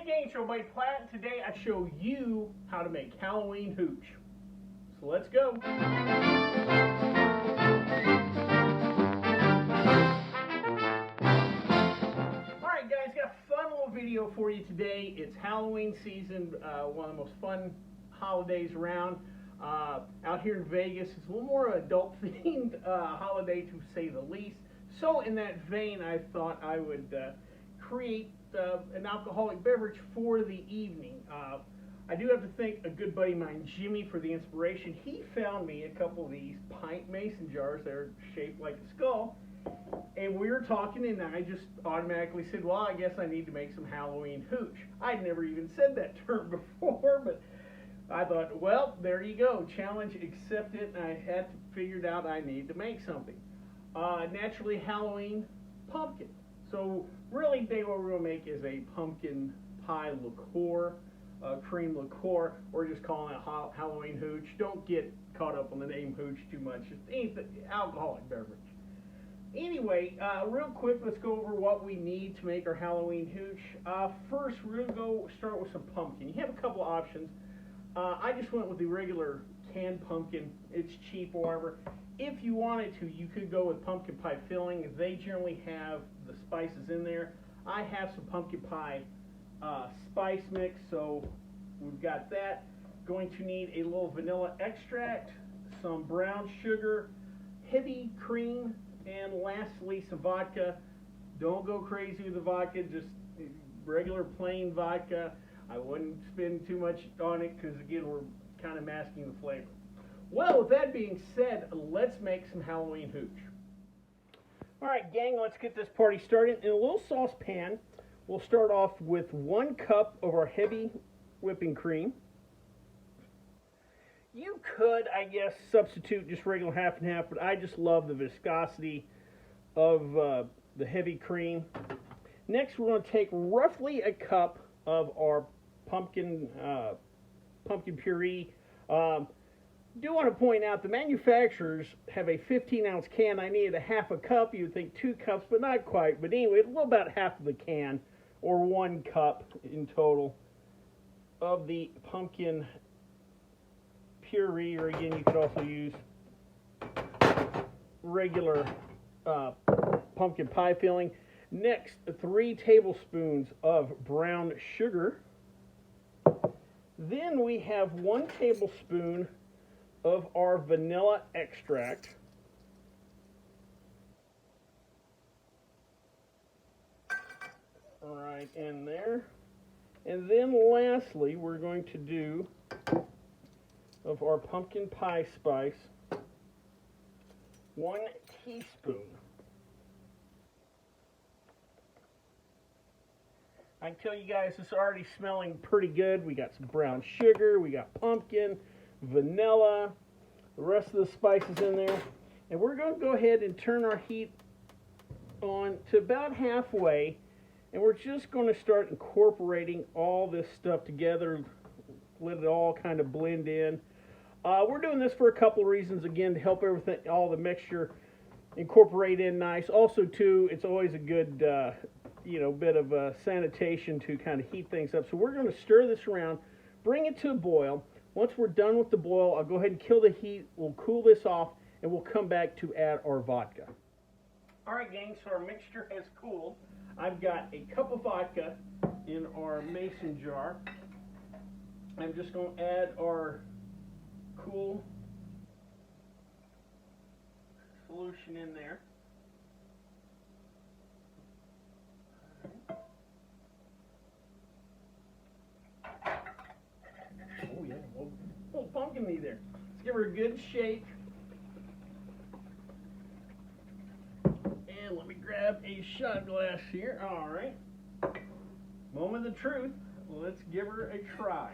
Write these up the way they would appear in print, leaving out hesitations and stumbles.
Hey gang, it's your buddy Platt. Today I show you how to make Halloween hooch. So let's go. Alright guys, got a fun little video for you today. It's Halloween season, one of the most fun holidays around. Out here in Vegas, it's a little more adult themed holiday to say the least. So in that vein, I thought I would create an alcoholic beverage for the evening. I do have to thank a good buddy of mine, Jimmy, for the inspiration. He found me a couple of these pint mason jars that are shaped like a skull, and we were talking, and I just automatically said, well, I guess I need to make some Halloween hooch. I'd never even said that term before, but I thought, well, there you go, challenge accepted, and I had to figure it out I need to make something. Naturally, Halloween pumpkin. So really today what we're going to make is a pumpkin pie liqueur, cream liqueur, or just calling it Halloween hooch. Don't get caught up on the name hooch too much. Just anything, alcoholic beverage. Anyway, real quick, let's go over what we need to make our Halloween hooch. First, we're going to go start with some pumpkin. You have a couple options. I just went with the regular canned pumpkin. It's cheap or whatever. If you wanted to, you could go with pumpkin pie filling. They generally have the spices in there. I have some pumpkin pie spice mix, so we've got that. Going to need a little vanilla extract, some brown sugar, heavy cream, and lastly some vodka. Don't go crazy with the vodka, just regular plain vodka. I wouldn't spend too much on it because, again, we're kind of masking the flavor. Well, with that being said, let's make some Halloween hooch. Alright gang, let's get this party started. In a little saucepan, we'll start off with 1 cup of our heavy whipping cream. You could, I guess, substitute just regular half and half, but I just love the viscosity of the heavy cream. Next, we're going to take roughly a cup of our pumpkin puree. Do want to point out the manufacturers have a 15-ounce can. I needed a half a cup. You would think 2 cups, but not quite. But anyway, a little about half of the can, or 1 cup in total, of the pumpkin puree, or again, you could also use regular pumpkin pie filling. Next, 3 tablespoons of brown sugar. Then we have 1 tablespoon of our vanilla extract. Right in there. And then lastly, we're going to do of our pumpkin pie spice, 1 teaspoon. I can tell you guys, it's already smelling pretty good. We got some brown sugar, we got pumpkin, vanilla, the rest of the spices in there. And we're going to go ahead and turn our heat on to about halfway. And we're just going to start incorporating all this stuff together, let it all kind of blend in. We're doing this for a couple of reasons, again, to help everything, all the mixture incorporate in nice. Also, too, it's always a good bit of sanitation to kind of heat things up. So we're going to stir this around, bring it to a boil. Once we're done with the boil, I'll go ahead and kill the heat. We'll cool this off, and we'll come back to add our vodka. All right, gang, so our mixture has cooled. I've got a cup of vodka in our mason jar. I'm just going to add our cool solution in there. Oh yeah, a little pumpkin-y there. Let's give her a good shake. And let me grab a shot glass here. All right. Moment of truth. Let's give her a try.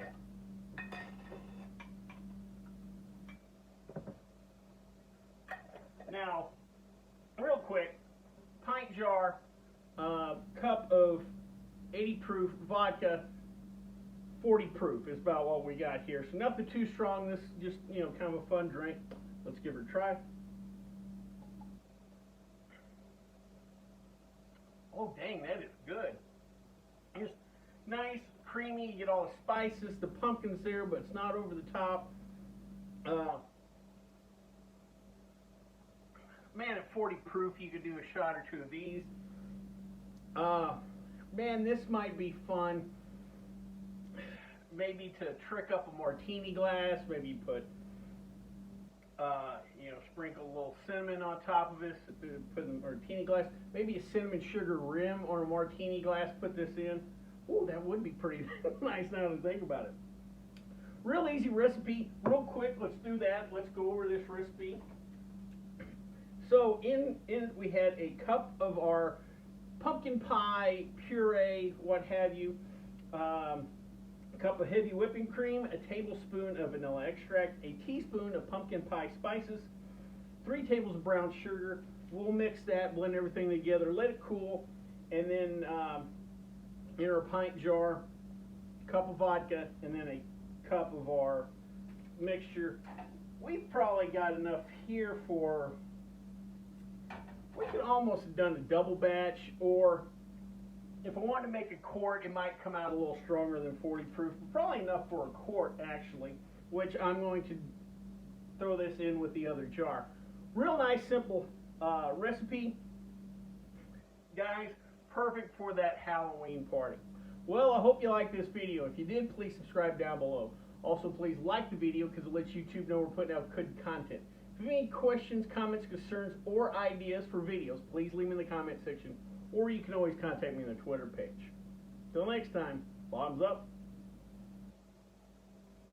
Now, real quick, pint jar, cup of 80 proof vodka, 40 proof is about what we got here. So nothing too strong. This is just, kind of a fun drink. Let's give her a try. Oh, dang, that is good. Just nice, creamy. You get all the spices, the pumpkin's there, but it's not over the top. Man, at 40 proof, you could do a shot or two of these. Man, this might be fun. Maybe to trick up a martini glass. Maybe you put, sprinkle a little cinnamon on top of this. Put in a martini glass. Maybe a cinnamon sugar rim on a martini glass. Put this in. Oh, that would be pretty nice now to think about it. Real easy recipe. Real quick, let's do that. Let's go over this recipe. So in we had a cup of our pumpkin pie puree, what have you, a cup of heavy whipping cream, a tablespoon of vanilla extract, a teaspoon of pumpkin pie spices, 3 tablespoons of brown sugar. We'll mix that, blend everything together, let it cool, and then in our pint jar, a cup of vodka, and then a cup of our mixture. We've probably got enough here for, we could almost have done a double batch, or if I wanted to make a quart, it might come out a little stronger than 40 proof. Probably enough for a quart, actually, which I'm going to throw this in with the other jar. Real nice, simple recipe. Guys, perfect for that Halloween party. Well, I hope you liked this video. If you did, please subscribe down below. Also, please like the video because it lets YouTube know we're putting out good content. If you have any questions, comments, concerns, or ideas for videos, please leave them in the comment section, or you can always contact me on the Twitter page. Till next time, bottoms up.